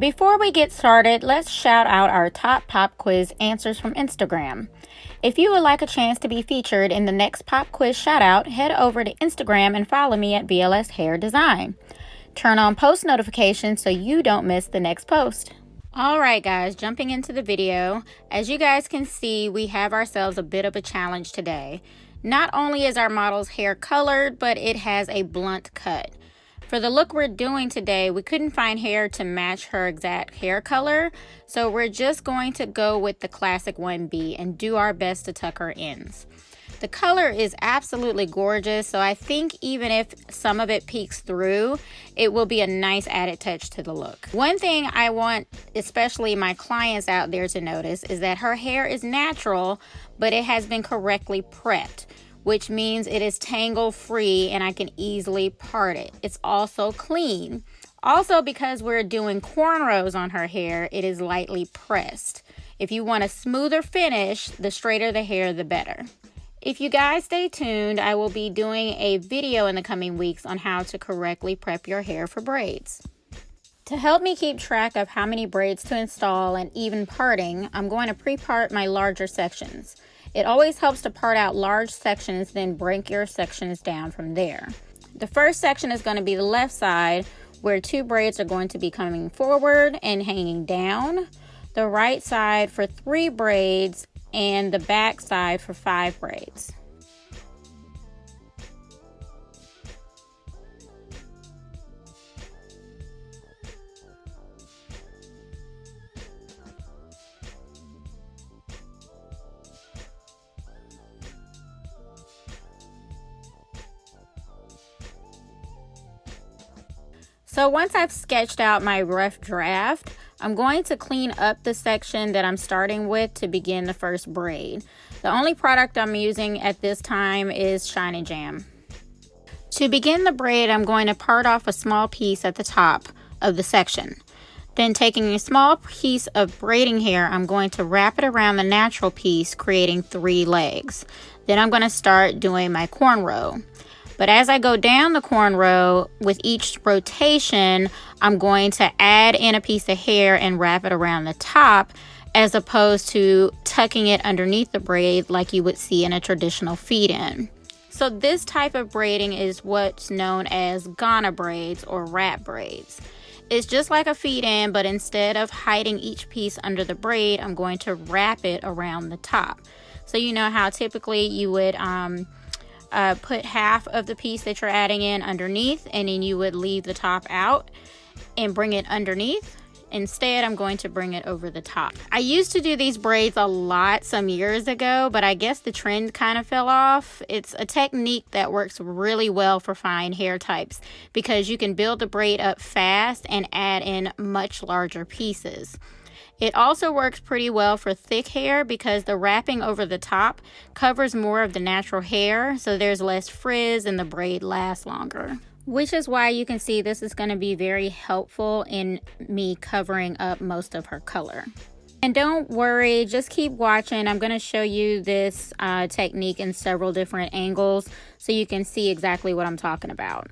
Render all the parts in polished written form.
Before we get started, let's shout out our top pop quiz answers from Instagram. If you would like a chance to be featured in the next pop quiz shout out, head over to Instagram and follow me at BLS Hair Design. Turn on post notifications so you don't miss the next post. Alright guys, jumping into the video, as you guys can see, we have ourselves a bit of a challenge today. Not only is our model's hair colored, but it has a blunt cut. For the look we're doing today, we couldn't find hair to match her exact hair color, so we're just going to go with the classic 1B and do our best to tuck her ends. The color is absolutely gorgeous, so I think even if some of it peeks through, it will be a nice added touch to the look. One thing I want especially my clients out there to notice is that her hair is natural, but it has been correctly prepped, which means it is tangle free and I can easily part it. It's also clean. Also, because we're doing cornrows on her hair, it is lightly pressed. If you want a smoother finish, the straighter the hair, the better. If you guys stay tuned, I will be doing a video in the coming weeks on how to correctly prep your hair for braids. To help me keep track of how many braids to install and even parting, I'm going to pre-part my larger sections. It always helps to part out large sections, then break your sections down from there. The first section is going to be the left side, where 2 braids are going to be coming forward and hanging down. The right side for 3 braids, and the back side for 5 braids. So once I've sketched out my rough draft, I'm going to clean up the section that I'm starting with to begin the first braid. The only product I'm using at this time is Shine & Jam. To begin the braid, I'm going to part off a small piece at the top of the section. Then taking a small piece of braiding hair, I'm going to wrap it around the natural piece, creating 3 legs. Then I'm going to start doing my cornrow. But as I go down the cornrow, with each rotation, I'm going to add in a piece of hair and wrap it around the top, as opposed to tucking it underneath the braid like you would see in a traditional feed-in. So this type of braiding is what's known as Ghana braids or wrap braids. It's just like a feed-in, but instead of hiding each piece under the braid, I'm going to wrap it around the top. So you know how typically you would put half of the piece that you're adding in underneath, and then you would leave the top out and bring it underneath. Instead, I'm going to bring it over the top. I used to do these braids a lot some years ago, but I guess the trend kind of fell off. It's a technique that works really well for fine hair types because you can build the braid up fast and add in much larger pieces. It also works pretty well for thick hair because the wrapping over the top covers more of the natural hair, so there's less frizz and the braid lasts longer. Which is why you can see this is going to be very helpful in me covering up most of her color. And don't worry, just keep watching. I'm going to show you this technique in several different angles so you can see exactly what I'm talking about.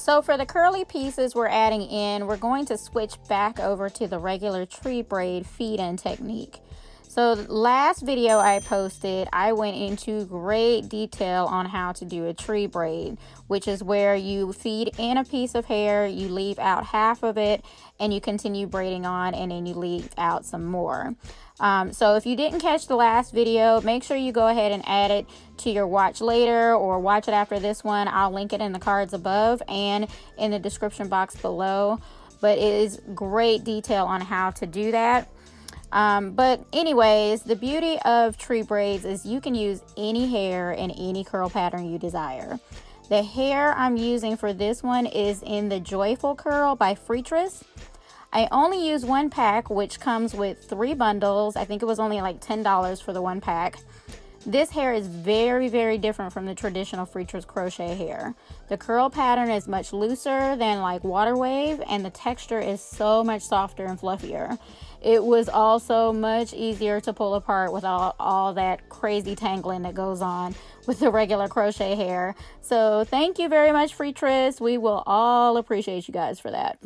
So for the curly pieces we're adding in, we're going to switch back over to the regular tree braid feed-in technique. So the last video I posted, I went into great detail on how to do a tree braid, which is where you feed in a piece of hair, you leave out half of it, and you continue braiding on, and then you leave out some more. So if you didn't catch the last video, make sure you go ahead and add it to your watch later or watch it after this one. I'll link it in the cards above and in the description box below. But it is great detail on how to do that. But anyways, the beauty of tree braids is you can use any hair and any curl pattern you desire. The hair I'm using for this one is in the Joyfull Curl by Freetress. I only use one pack, which comes with 3 bundles. I think it was only like $10 for the one pack. This hair is very, very different from the traditional Freetress crochet hair. The curl pattern is much looser than like water wave, and the texture is so much softer and fluffier. It was also much easier to pull apart with all that crazy tangling that goes on with the regular crochet hair. So thank you very much, Freetress. We will all appreciate you guys for that.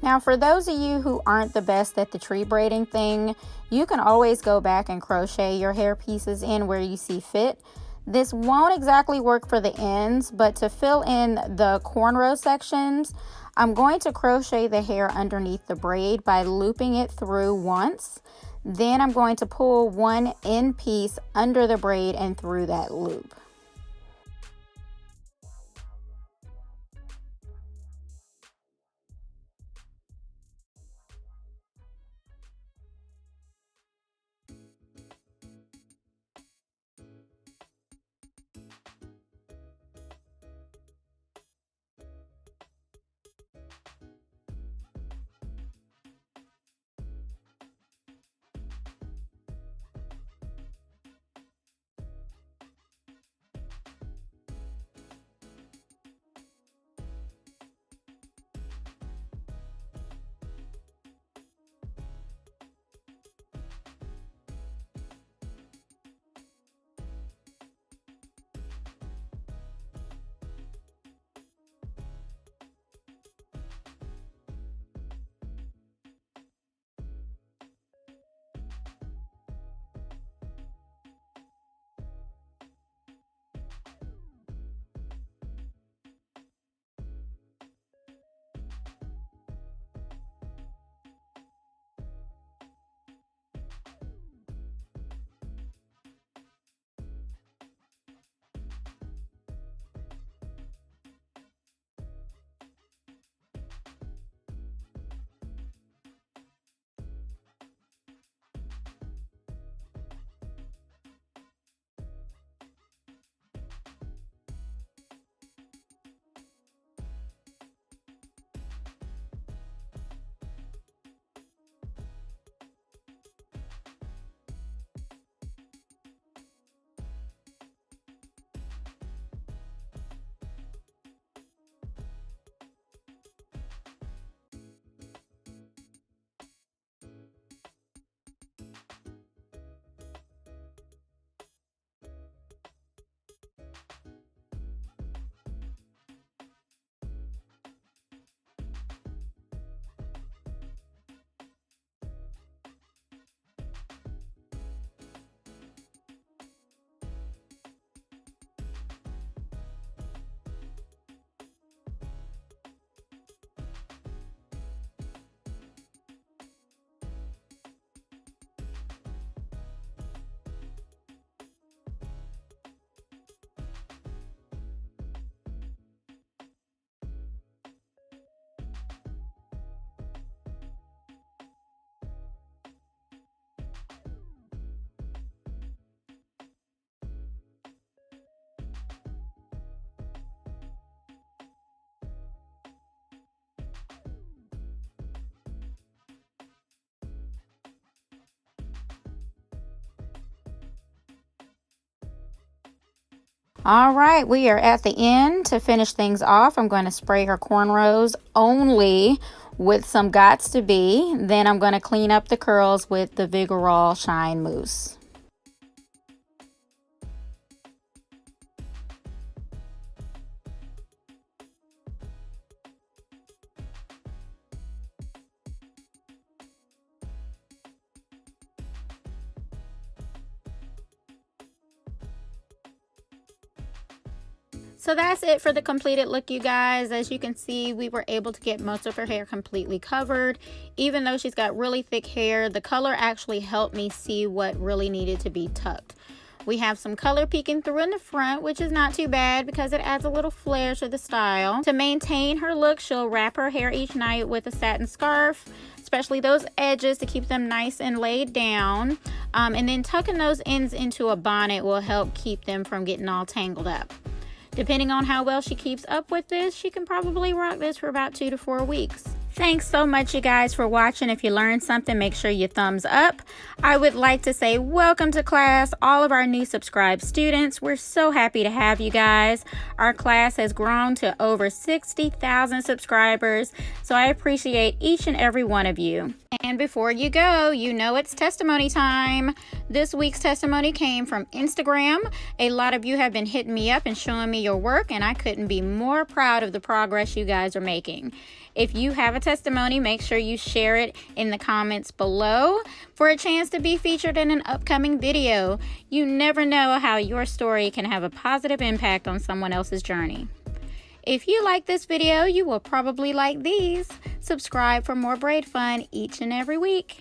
Now, for those of you who aren't the best at the tree braiding thing, you can always go back and crochet your hair pieces in where you see fit. This won't exactly work for the ends, but to fill in the cornrow sections, I'm going to crochet the hair underneath the braid by looping it through once. Then I'm going to pull one end piece under the braid and through that loop. All right, we are at the end. To finish things off, I'm going to spray her cornrows only with some Gots to Be. Then I'm going to clean up the curls with the Vigorol Shine Mousse. So that's it for the completed look, you guys. As you can see, we were able to get most of her hair completely covered. Even though she's got really thick hair, the color actually helped me see what really needed to be tucked. We have some color peeking through in the front, which is not too bad because it adds a little flair to the style. To maintain her look, she'll wrap her hair each night with a satin scarf, especially those edges, to keep them nice and laid down. And then tucking those ends into a bonnet will help keep them from getting all tangled up. Depending on how well she keeps up with this, she can probably rock this for about 2 to 4 weeks. Thanks so much, you guys, for watching. If you learned something, make sure you thumbs up. I would like to say welcome to class, all of our new subscribed students. We're so happy to have you guys. Our class has grown to over 60,000 subscribers, so I appreciate each and every one of you. And before you go, you know it's testimony time. This week's testimony came from Instagram. A lot of you have been hitting me up and showing me your work, and I couldn't be more proud of the progress you guys are making. If you have a testimony, make sure you share it in the comments below for a chance to be featured in an upcoming video. You never know how your story can have a positive impact on someone else's journey. If you like this video, you will probably like these. Subscribe for more braid fun each and every week.